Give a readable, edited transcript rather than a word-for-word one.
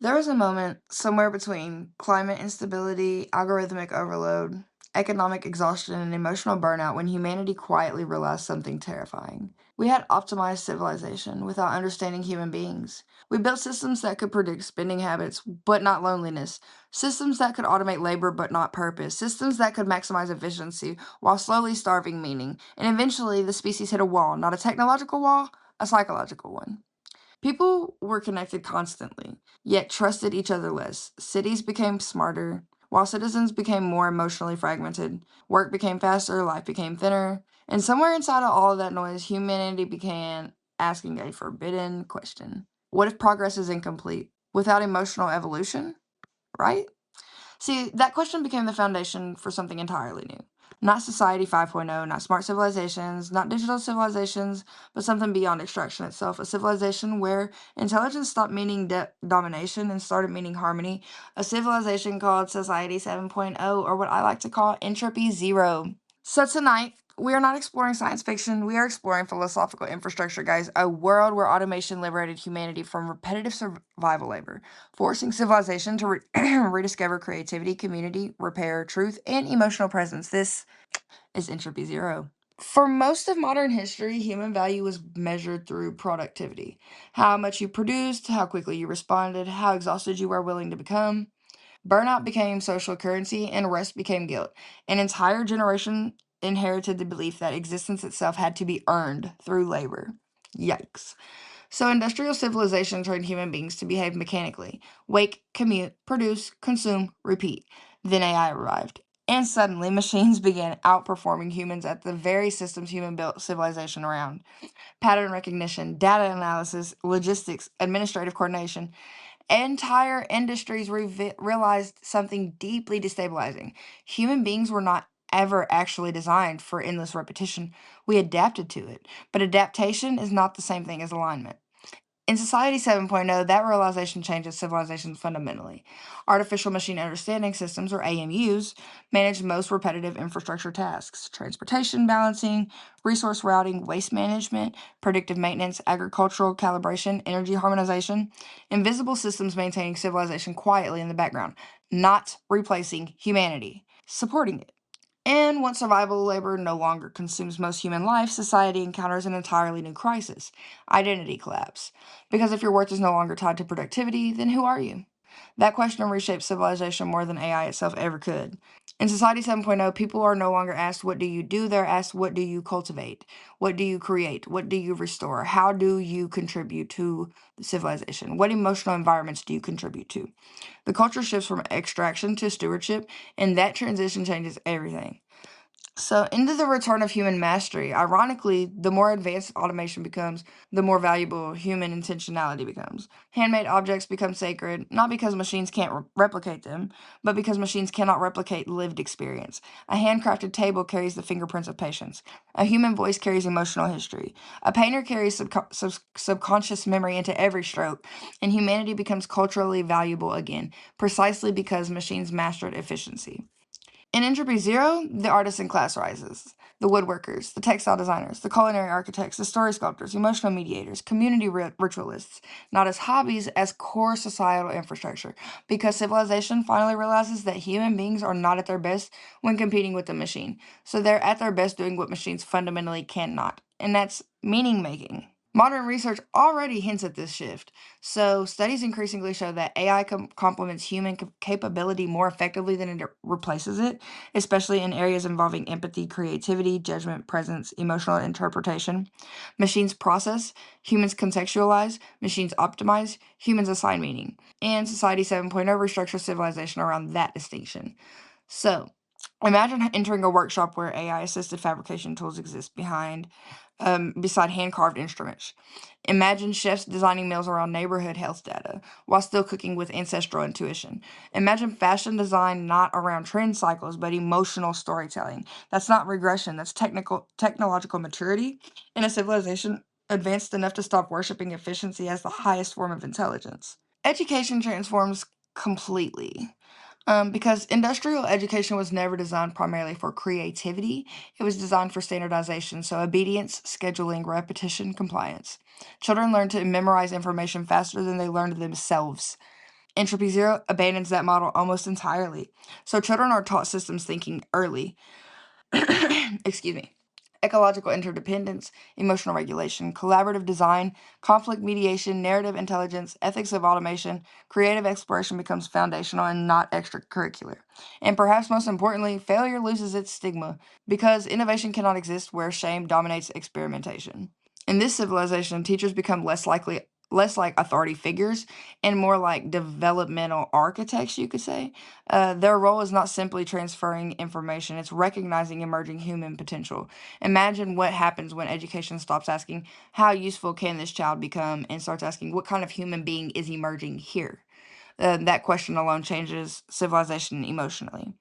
There was a moment somewhere between climate instability, algorithmic overload, economic exhaustion, and emotional burnout when humanity quietly realized something terrifying. We had optimized civilization without understanding human beings. We built systems that could predict spending habits, but not loneliness. Systems that could automate labor, but not purpose. Systems that could maximize efficiency while slowly starving meaning. And eventually, the species hit a wall, not a technological wall, a psychological one. People were connected constantly, yet trusted each other less. Cities became smarter, while citizens became more emotionally fragmented. Work became faster, life became thinner, and somewhere inside of all of that noise, humanity began asking a forbidden question. What if progress is incomplete without emotional evolution, right? See, that question became the foundation for something entirely new. Not Society 5.0, not smart civilizations, not digital civilizations, but something beyond extraction itself. A civilization where intelligence stopped meaning domination and started meaning harmony. A civilization called Society 7.0, or what I like to call Entropy Zero. So tonight, we are not exploring science fiction. We are exploring philosophical infrastructure, guys. A world where automation liberated humanity from repetitive survival labor, forcing civilization to rediscover creativity, community, repair, truth, and emotional presence. This is Entropy Zero. For most of modern history, human value was measured through productivity. How much you produced, how quickly you responded, how exhausted you were willing to become. Burnout became social currency and rest became guilt. An entire generation inherited the belief that existence itself had to be earned through labor. Yikes. So, industrial civilization trained human beings to behave mechanically: wake, commute, produce, consume, repeat. Then AI arrived. And suddenly, machines began outperforming humans at the very systems human built civilization around: pattern recognition, data analysis, logistics, administrative coordination. Entire industries realized something deeply destabilizing. Human beings were not ever actually designed for endless repetition. We adapted to it. But adaptation is not the same thing as alignment. In Society 7.0, that realization changes civilization fundamentally. Artificial Machine Understanding Systems, or AMUs, manage most repetitive infrastructure tasks: transportation balancing, resource routing, waste management, predictive maintenance, agricultural calibration, energy harmonization. Invisible systems maintaining civilization quietly in the background, not replacing humanity, supporting it. And once survival labor no longer consumes most human life, society encounters an entirely new crisis: identity collapse. Because if your worth is no longer tied to productivity, then who are you? That question reshapes civilization more than AI itself ever could. In Society 7.0, people are no longer asked, what do you do? They're asked, what do you cultivate? What do you create? What do you restore? How do you contribute to the civilization? What emotional environments do you contribute to? The culture shifts from extraction to stewardship, and that transition changes everything. So, into the return of human mastery, ironically, the more advanced automation becomes, the more valuable human intentionality becomes. Handmade objects become sacred, not because machines can't replicate them, but because machines cannot replicate lived experience. A handcrafted table carries the fingerprints of patience. A human voice carries emotional history. A painter carries subconscious memory into every stroke, and humanity becomes culturally valuable again, precisely because machines mastered efficiency. In Entropy Zero, the artisan class rises. The woodworkers, the textile designers, the culinary architects, the story sculptors, emotional mediators, community ritualists, not as hobbies, as core societal infrastructure. Because civilization finally realizes that human beings are not at their best when competing with the machine. So they're at their best doing what machines fundamentally cannot, and that's meaning making. Modern research already hints at this shift. So, studies increasingly show that AI complements human capability more effectively than it replaces it, especially in areas involving empathy, creativity, judgment, presence, emotional interpretation. Machines process, humans contextualize, machines optimize, humans assign meaning. And Society 7.0 restructures civilization around that distinction. So, imagine entering a workshop where AI assisted fabrication tools exist beside hand carved instruments. Imagine chefs designing meals around neighborhood health data while still cooking with ancestral intuition. Imagine fashion design not around trend cycles but emotional storytelling. That's not regression, that's technological maturity in a civilization advanced enough to stop worshiping efficiency as the highest form of intelligence. Education transforms completely. Because industrial education was never designed primarily for creativity, it was designed for standardization, so obedience, scheduling, repetition, compliance. Children learn to memorize information faster than they learn themselves. Entropy zero abandons that model almost entirely. So children are taught systems thinking early. Excuse me. Ecological interdependence, emotional regulation, collaborative design, conflict mediation, narrative intelligence, ethics of automation, creative exploration becomes foundational and not extracurricular. And perhaps most importantly, failure loses its stigma because innovation cannot exist where shame dominates experimentation. In this civilization, teachers become less like authority figures and more like developmental architects, you could say. Their role is not simply transferring information, it's recognizing emerging human potential. Imagine what happens when education stops asking, how useful can this child become, and starts asking, what kind of human being is emerging here? That question alone changes civilization emotionally.